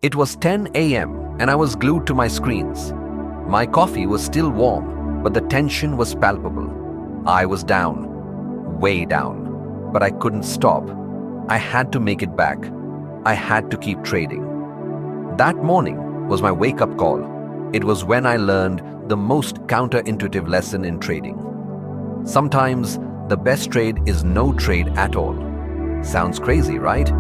It was 10 a.m. and I was glued to my screens. My coffee was still warm, but the tension was palpable. I was down, way down, but I couldn't stop. I had to make it back. I had to keep trading. That morning was my wake-up call. It was when I learned the most counterintuitive lesson in trading. Sometimes the best trade is no trade at all. Sounds crazy, right?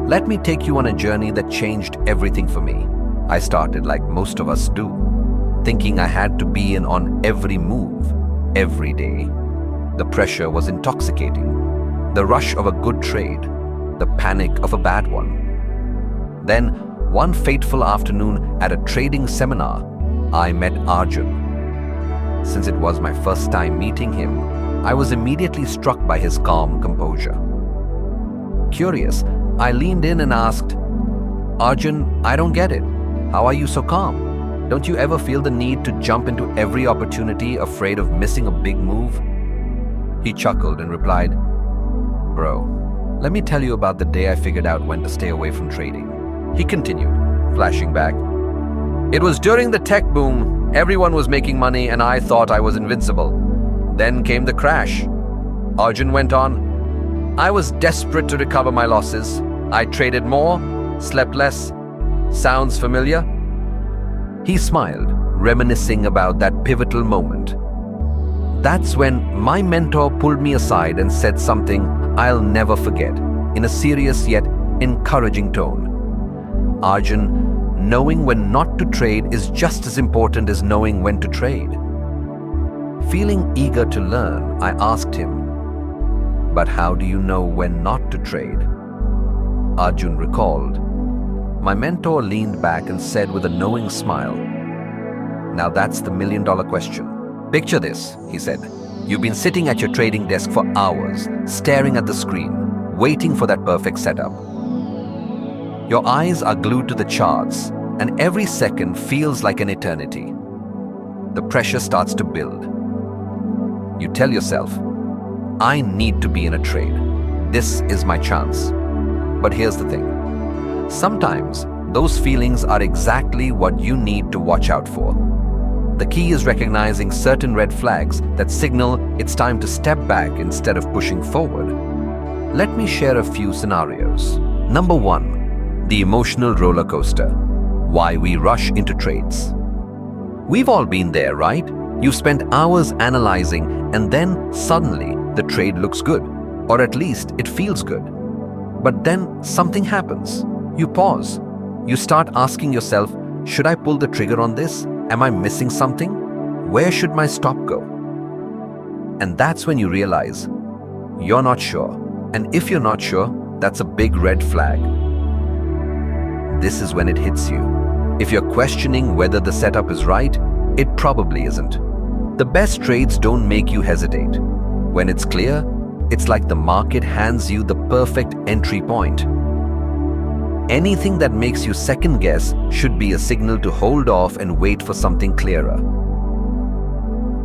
Let me take you on a journey that changed everything for me. I started like most of us do, thinking I had to be in on every move, every day. The pressure was intoxicating. The rush of a good trade, the panic of a bad one. Then, one fateful afternoon at a trading seminar, I met Arjun. Since it was my first time meeting him, I was immediately struck by his calm composure. Curious, I leaned in and asked, "Arjun, I don't get it. How are you so calm? Don't you ever feel the need to jump into every opportunity afraid of missing a big move?" He chuckled and replied, "Bro, let me tell you about the day I figured out when to stay away from trading." He continued, flashing back. "It was during the tech boom. Everyone was making money and I thought I was invincible. Then came the crash." Arjun went on, "I was desperate to recover my losses. I traded more, slept less. Sounds familiar?" He smiled, reminiscing about that pivotal moment. That's when my mentor pulled me aside and said something I'll never forget, in a serious yet encouraging tone. "Arjun, knowing when not to trade is just as important as knowing when to trade." Feeling eager to learn, I asked him, "But how do you know when not to trade?" Arjun recalled. My mentor leaned back and said with a knowing smile, "Now that's the million-dollar question. Picture this," he said. "You've been sitting at your trading desk for hours, staring at the screen, waiting for that perfect setup. Your eyes are glued to the charts, and every second feels like an eternity. The pressure starts to build. You tell yourself, 'I need to be in a trade. This is my chance.' But here's the thing. Sometimes those feelings are exactly what you need to watch out for. The key is recognizing certain red flags that signal it's time to step back instead of pushing forward. Let me share a few scenarios. Number 1, the emotional roller coaster. Why we rush into trades. We've all been there, right? You spent hours analyzing and then suddenly the trade looks good, or at least it feels good. But then something happens. You pause. You start asking yourself, should I pull the trigger on this? Am I missing something? Where should my stop go? And that's when you realize you're not sure. And if you're not sure, that's a big red flag. This is when it hits you. If you're questioning whether the setup is right, it probably isn't. The best trades don't make you hesitate. When it's clear, it's like the market hands you the perfect entry point. Anything that makes you second guess should be a signal to hold off and wait for something clearer.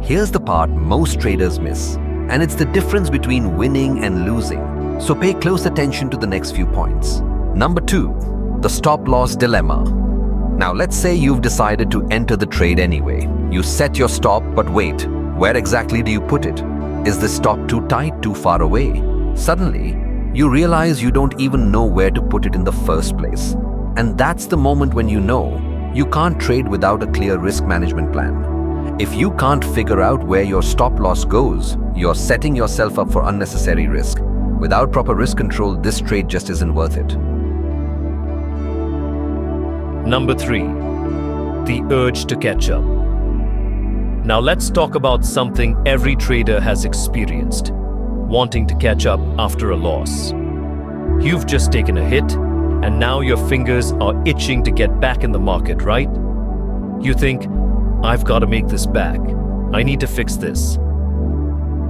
Here's the part most traders miss, and it's the difference between winning and losing. So pay close attention to the next few points. Number 2, the stop loss dilemma. Now let's say you've decided to enter the trade anyway. You set your stop, but wait, where exactly do you put it? Is the stop too tight, too far away? Suddenly, you realize you don't even know where to put it in the first place. And that's the moment when you know you can't trade without a clear risk management plan. If you can't figure out where your stop loss goes, you're setting yourself up for unnecessary risk. Without proper risk control, this trade just isn't worth it. Number 3, the urge to catch up. Now let's talk about something every trader has experienced: wanting to catch up after a loss. You've just taken a hit, and now your fingers are itching to get back in the market, right? You think, I've got to make this back. I need to fix this.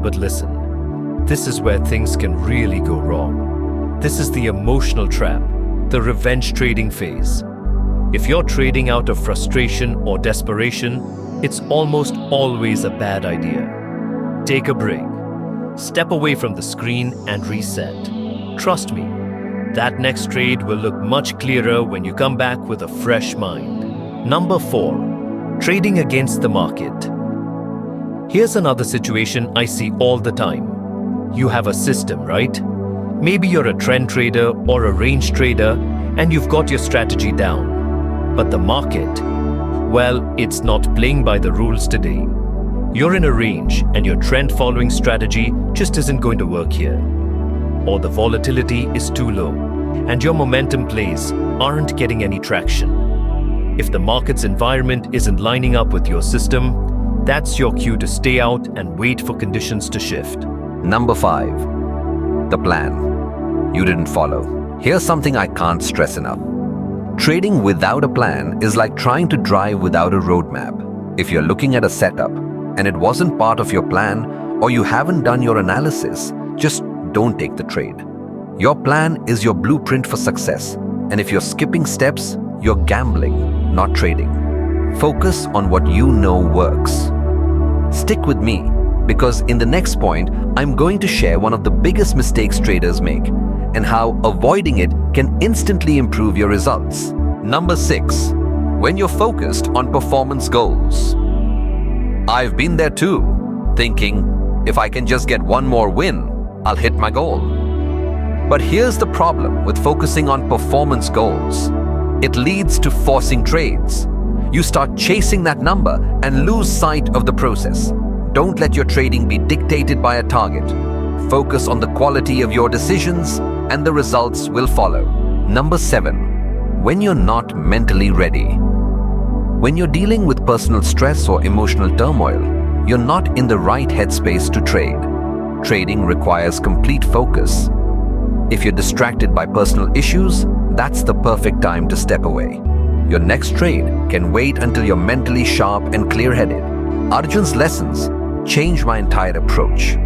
But listen, this is where things can really go wrong. This is the emotional trap, the revenge trading phase. If you're trading out of frustration or desperation, it's almost always a bad idea. Take a break. Step away from the screen and reset. Trust me, That next trade will look much clearer when you come back with a fresh mind. Number 4. Trading against the market. Here's another situation I see all the time. You have a system, right? Maybe you're a trend trader or a range trader and you've got your strategy down. But the market, well, it's not playing by the rules today. You're in a range and your trend following strategy just isn't going to work here. Or the volatility is too low and your momentum plays aren't getting any traction. If the market's environment isn't lining up with your system, that's your cue to stay out and wait for conditions to shift. Number 5. The plan you didn't follow. Here's something I can't stress enough. Trading without a plan is like trying to drive without a roadmap. If you're looking at a setup and it wasn't part of your plan or you haven't done your analysis, just don't take the trade. Your plan is your blueprint for success, and if you're skipping steps, you're gambling, not trading. Focus on what you know works. Stick with me, because in the next point, I'm going to share one of the biggest mistakes traders make and how avoiding it can instantly improve your results. Number 6. When you're focused on performance goals. I've been there too, thinking, if I can just get one more win, I'll hit my goal. But here's the problem with focusing on performance goals. It leads to forcing trades. You start chasing that number and lose sight of the process. Don't let your trading be dictated by a target. Focus on the quality of your decisions and the results will follow. Number 7. When you're not mentally ready. When you're dealing with personal stress or emotional turmoil, you're not in the right headspace to trade. Trading requires complete focus. If you're distracted by personal issues, that's the perfect time to step away. Your next trade can wait until you're mentally sharp and clear-headed. Arjun's lessons changed my entire approach.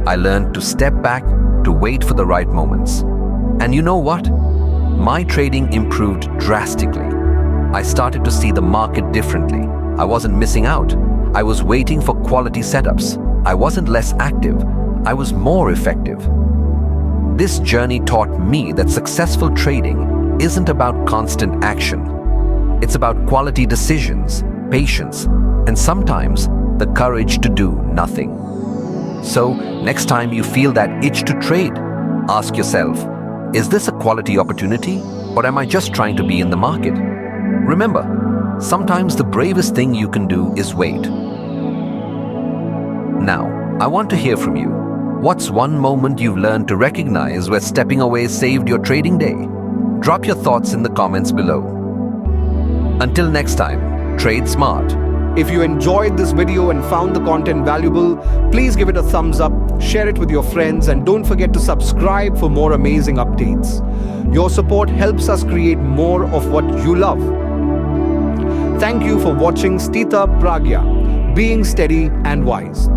I learned to step back, to wait for the right moments. And you know what? My trading improved drastically. I started to see the market differently. I wasn't missing out. I was waiting for quality setups. I wasn't less active. I was more effective. This journey taught me that successful trading isn't about constant action. It's about quality decisions, patience, and sometimes the courage to do nothing. So, next time you feel that itch to trade, ask yourself, is this a quality opportunity or am I just trying to be in the market? Remember, sometimes the bravest thing you can do is wait. Now, I want to hear from you. What's one moment you've learned to recognize where stepping away saved your trading day? Drop your thoughts in the comments below. Until next time, trade smart. If you enjoyed this video and found the content valuable, please give it a thumbs up, share it with your friends, and don't forget to subscribe for more amazing updates. Your support helps us create more of what you love. Thank you for watching Stita Pragya, being steady and wise.